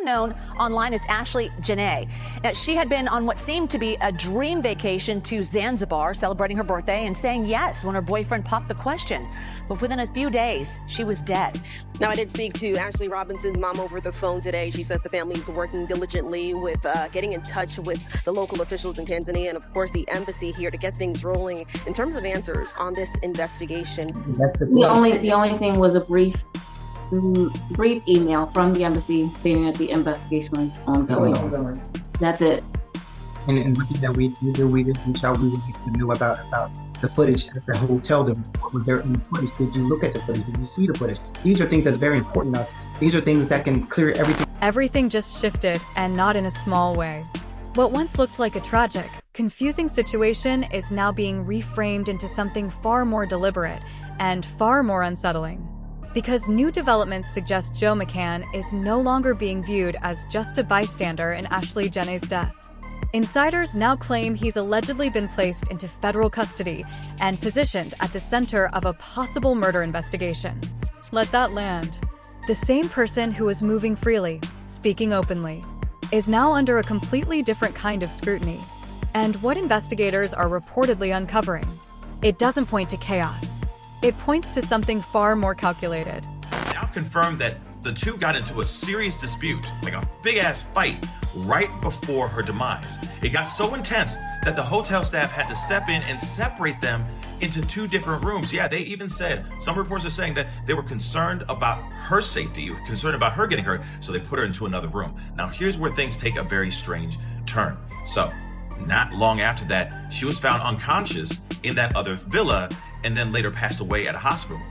known online as Ashley Jana. Now, she had been on what seemed to be a dream vacation to Zanzibar, celebrating her birthday and saying yes when her boyfriend popped the question. But within a few days, she was dead. Now, I did speak to Ashley Robinson's mom over the phone today. She says the family is working diligently with getting in touch with the local officials in Tanzania and, of course, the embassy here to get things rolling in terms of answers on this investigation. The only thing was a brief email from the embassy stating that the investigation was ongoing. That's it. And one thing that we do, we just reach out, we knew about the footage at the hotel. Was there any footage? Did you look at the footage? Did you see the footage? These are things that's very important to us. These are things that can clear everything. Everything just shifted, and not in a small way. What once looked like a tragic, confusing situation is now being reframed into something far more deliberate and far more unsettling. Because new developments suggest Joe McCann is no longer being viewed as just a bystander in Ashley Jana's death. Insiders now claim he's allegedly been placed into federal custody and positioned at the center of a possible murder investigation. Let that land. The same person who was moving freely, speaking openly, is now under a completely different kind of scrutiny. And what investigators are reportedly uncovering, it doesn't point to chaos. It points to something far more calculated. Now confirmed that the two got into a serious dispute, like a big-ass fight, right before her demise. It got so intense that the hotel staff had to step in and separate them into two different rooms. Yeah, they even said, some reports are saying that they were concerned about her safety, concerned about her getting hurt, so they put her into another room. Now, here's where things take a very strange turn. So, not long after that, she was found unconscious in that other villa and then later passed away at a hospital.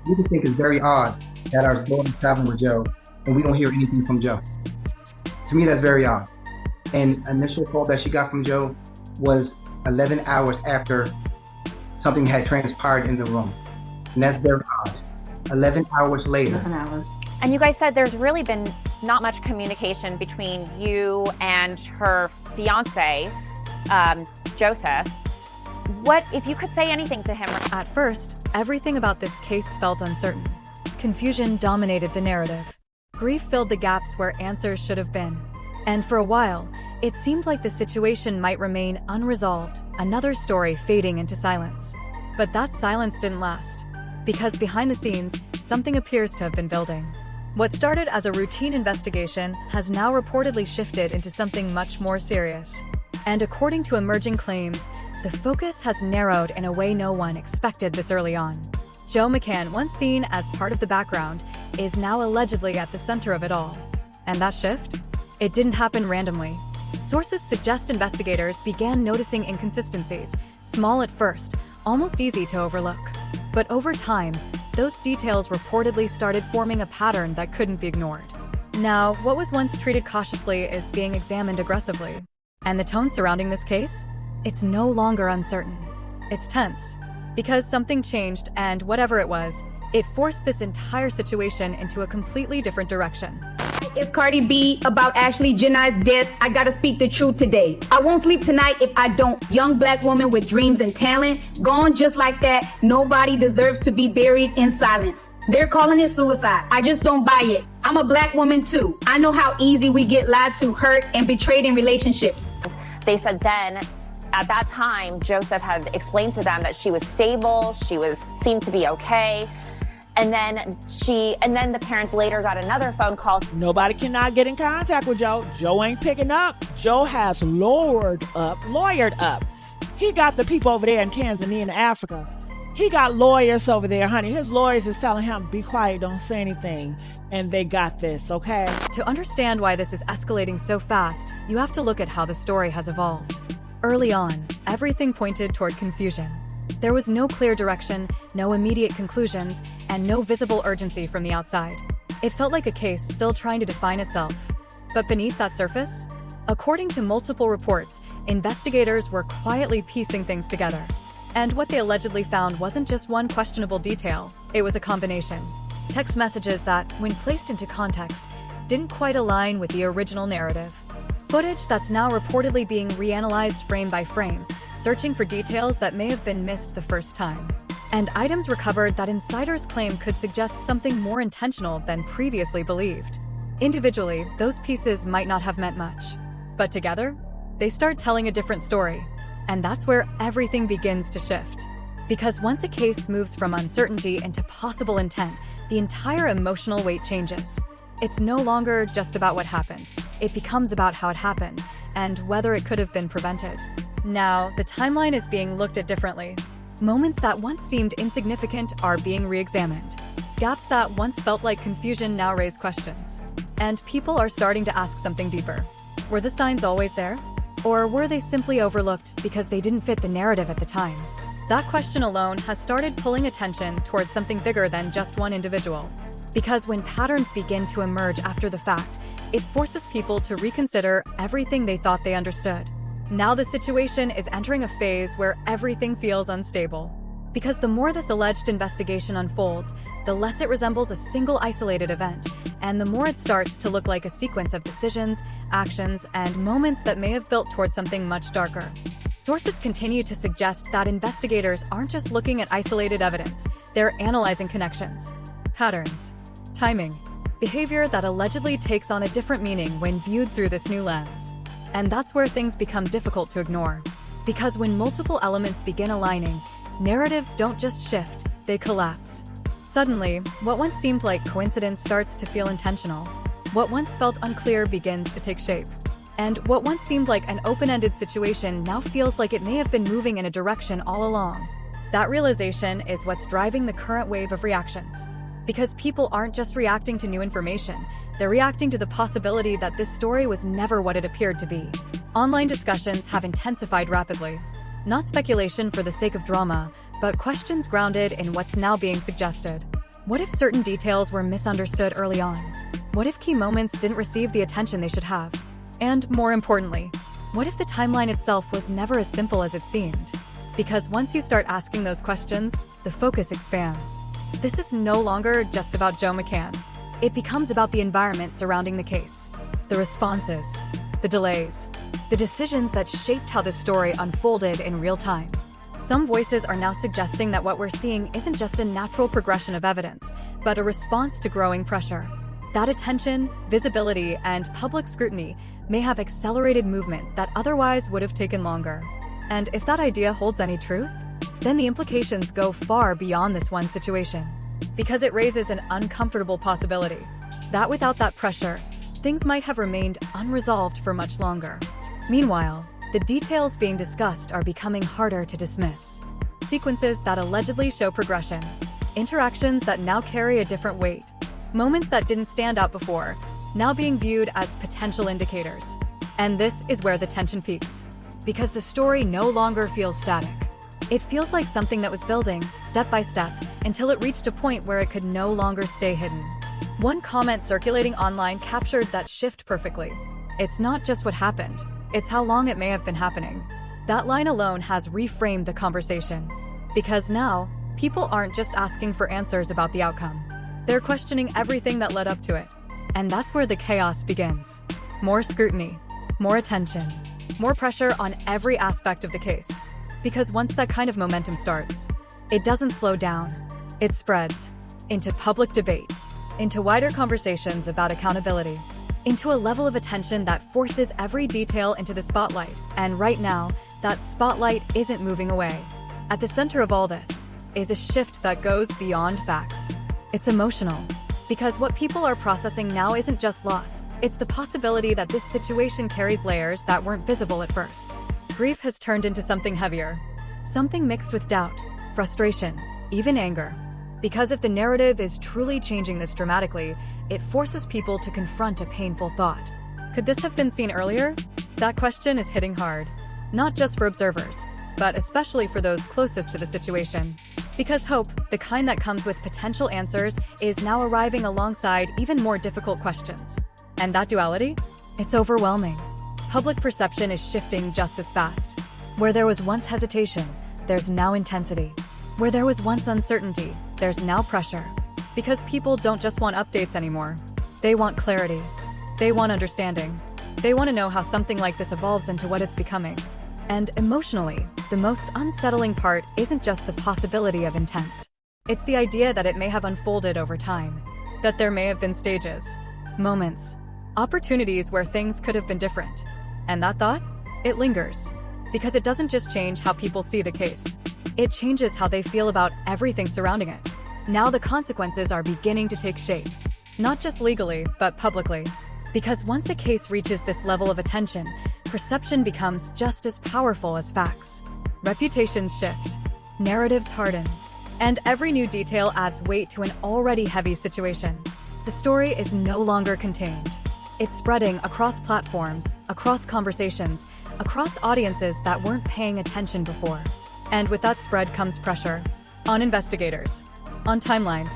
We just think it's very odd that our daughter's traveling with Joe and we don't hear anything from Joe. To me, that's very odd. And initial call that she got from Joe was 11 hours after something had transpired in the room. And that's very odd. 11 hours later. 11 hours. And you guys said there's really been not much communication between you and her fiance, Joseph. What if you could say anything to him? At first, everything about this case felt uncertain. Confusion dominated the narrative. Grief filled the gaps where answers should have been. And for a while, it seemed like the situation might remain unresolved, another story fading into silence. But that silence didn't last, because behind the scenes, something appears to have been building. What started as a routine investigation has now reportedly shifted into something much more serious. And according to emerging claims, the focus has narrowed in a way no one expected this early on. Joe McCann, once seen as part of the background, is now allegedly at the center of it all. And that shift? It didn't happen randomly. Sources suggest investigators began noticing inconsistencies, small at first, almost easy to overlook. But over time, those details reportedly started forming a pattern that couldn't be ignored. Now, what was once treated cautiously is being examined aggressively. And the tone surrounding this case? It's no longer uncertain. It's tense. Because something changed, and whatever it was, it forced this entire situation into a completely different direction. It's Cardi B about Ashley Jana's death. I gotta speak the truth today. I won't sleep tonight if I don't. Young black woman with dreams and talent, gone just like that. Nobody deserves to be buried in silence. They're calling it suicide. I just don't buy it. I'm a black woman too. I know how easy we get lied to, hurt, and betrayed in relationships. They said then, at that time, Joseph had explained to them that she was stable, seemed to be okay. And then the parents later got another phone call. Nobody cannot get in contact with Joe. Joe ain't picking up. Joe has lawyered up. He got the people over there in Tanzania and Africa. He got lawyers over there, honey. His lawyers is telling him, be quiet, don't say anything. And they got this, okay? To understand why this is escalating so fast, you have to look at how the story has evolved. Early on, everything pointed toward confusion. There was no clear direction, no immediate conclusions, and no visible urgency from the outside. It felt like a case still trying to define itself. But beneath that surface, according to multiple reports, investigators were quietly piecing things together. And what they allegedly found wasn't just one questionable detail, it was a combination. Text messages that, when placed into context, didn't quite align with the original narrative. Footage that's now reportedly being reanalyzed frame by frame, searching for details that may have been missed the first time. And items recovered that insiders claim could suggest something more intentional than previously believed. Individually, those pieces might not have meant much. But together, they start telling a different story. And that's where everything begins to shift. Because once a case moves from uncertainty into possible intent, the entire emotional weight changes. It's no longer just about what happened. It becomes about how it happened, and whether it could have been prevented. Now, the timeline is being looked at differently. Moments that once seemed insignificant are being re-examined. Gaps that once felt like confusion now raise questions. And people are starting to ask something deeper. Were the signs always there? Or were they simply overlooked because they didn't fit the narrative at the time? That question alone has started pulling attention towards something bigger than just one individual. Because when patterns begin to emerge after the fact, it forces people to reconsider everything they thought they understood. Now the situation is entering a phase where everything feels unstable. Because the more this alleged investigation unfolds, the less it resembles a single isolated event, and the more it starts to look like a sequence of decisions, actions, and moments that may have built towards something much darker. Sources continue to suggest that investigators aren't just looking at isolated evidence, they're analyzing connections, patterns, timing, behavior that allegedly takes on a different meaning when viewed through this new lens. And that's where things become difficult to ignore. Because when multiple elements begin aligning, narratives don't just shift, they collapse. Suddenly, what once seemed like coincidence starts to feel intentional. What once felt unclear begins to take shape. And what once seemed like an open-ended situation now feels like it may have been moving in a direction all along. That realization is what's driving the current wave of reactions. Because people aren't just reacting to new information, they're reacting to the possibility that this story was never what it appeared to be. Online discussions have intensified rapidly. Not speculation for the sake of drama, but questions grounded in what's now being suggested. What if certain details were misunderstood early on? What if key moments didn't receive the attention they should have? And more importantly, what if the timeline itself was never as simple as it seemed? Because once you start asking those questions, the focus expands. This is no longer just about Joe McCann. It becomes about the environment surrounding the case, the responses, the delays, the decisions that shaped how the story unfolded in real time. Some voices are now suggesting that what we're seeing isn't just a natural progression of evidence, but a response to growing pressure. That attention, visibility, and public scrutiny may have accelerated movement that otherwise would have taken longer. And if that idea holds any truth, then the implications go far beyond this one situation. Because it raises an uncomfortable possibility that without that pressure, things might have remained unresolved for much longer. Meanwhile, the details being discussed are becoming harder to dismiss. Sequences that allegedly show progression, interactions that now carry a different weight, moments that didn't stand out before, now being viewed as potential indicators. And this is where the tension peaks. Because the story no longer feels static. It feels like something that was building, step by step, until it reached a point where it could no longer stay hidden. One comment circulating online captured that shift perfectly. It's not just what happened, it's how long it may have been happening. That line alone has reframed the conversation. Because now, people aren't just asking for answers about the outcome. They're questioning everything that led up to it. And that's where the chaos begins. More scrutiny, more attention, more pressure on every aspect of the case. Because once that kind of momentum starts, it doesn't slow down. It spreads into public debate, into wider conversations about accountability, into a level of attention that forces every detail into the spotlight. And right now, that spotlight isn't moving away. At the center of all this is a shift that goes beyond facts. It's emotional. Because what people are processing now isn't just loss, it's the possibility that this situation carries layers that weren't visible at first. Grief has turned into something heavier, something mixed with doubt, frustration, even anger. Because if the narrative is truly changing this dramatically, it forces people to confront a painful thought. Could this have been seen earlier? That question is hitting hard, not just for observers, but especially for those closest to the situation. Because hope, the kind that comes with potential answers, is now arriving alongside even more difficult questions. And that duality? It's overwhelming. Public perception is shifting just as fast. Where there was once hesitation, there's now intensity. Where there was once uncertainty, there's now pressure. Because people don't just want updates anymore. They want clarity. They want understanding. They want to know how something like this evolves into what it's becoming. And emotionally, the most unsettling part isn't just the possibility of intent. It's the idea that it may have unfolded over time. That there may have been stages. moments, opportunities where things could have been different. And that thought? It lingers. Because it doesn't just change how people see the case. It changes how they feel about everything surrounding it. Now the consequences are beginning to take shape. Not just legally, but publicly. Because once a case reaches this level of attention, perception becomes just as powerful as facts. Reputations shift. Narratives harden. And every new detail adds weight to an already heavy situation. The story is no longer contained. It's spreading across platforms, across conversations, across audiences that weren't paying attention before. And with that spread comes pressure. On investigators. On timelines.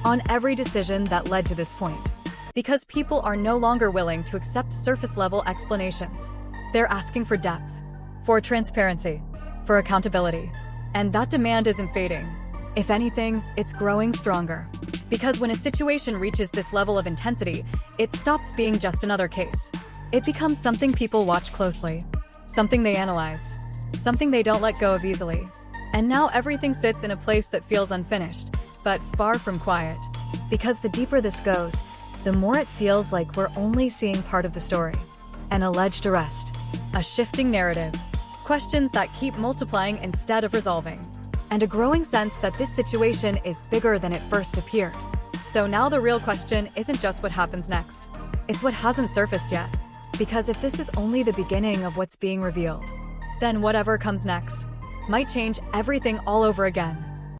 On every decision that led to this point. Because people are no longer willing to accept surface-level explanations. They're asking for depth. For transparency. For accountability. And that demand isn't fading. If anything, it's growing stronger. Because when a situation reaches this level of intensity, it stops being just another case. It becomes something people watch closely, something they analyze, something they don't let go of easily. And now everything sits in a place that feels unfinished, but far from quiet. Because the deeper this goes, the more it feels like we're only seeing part of the story. An alleged arrest, a shifting narrative, questions that keep multiplying instead of resolving. And a growing sense that this situation is bigger than it first appeared. So now the real question isn't just what happens next. It's what hasn't surfaced yet. Because if this is only the beginning of what's being revealed, then whatever comes next might change everything all over again.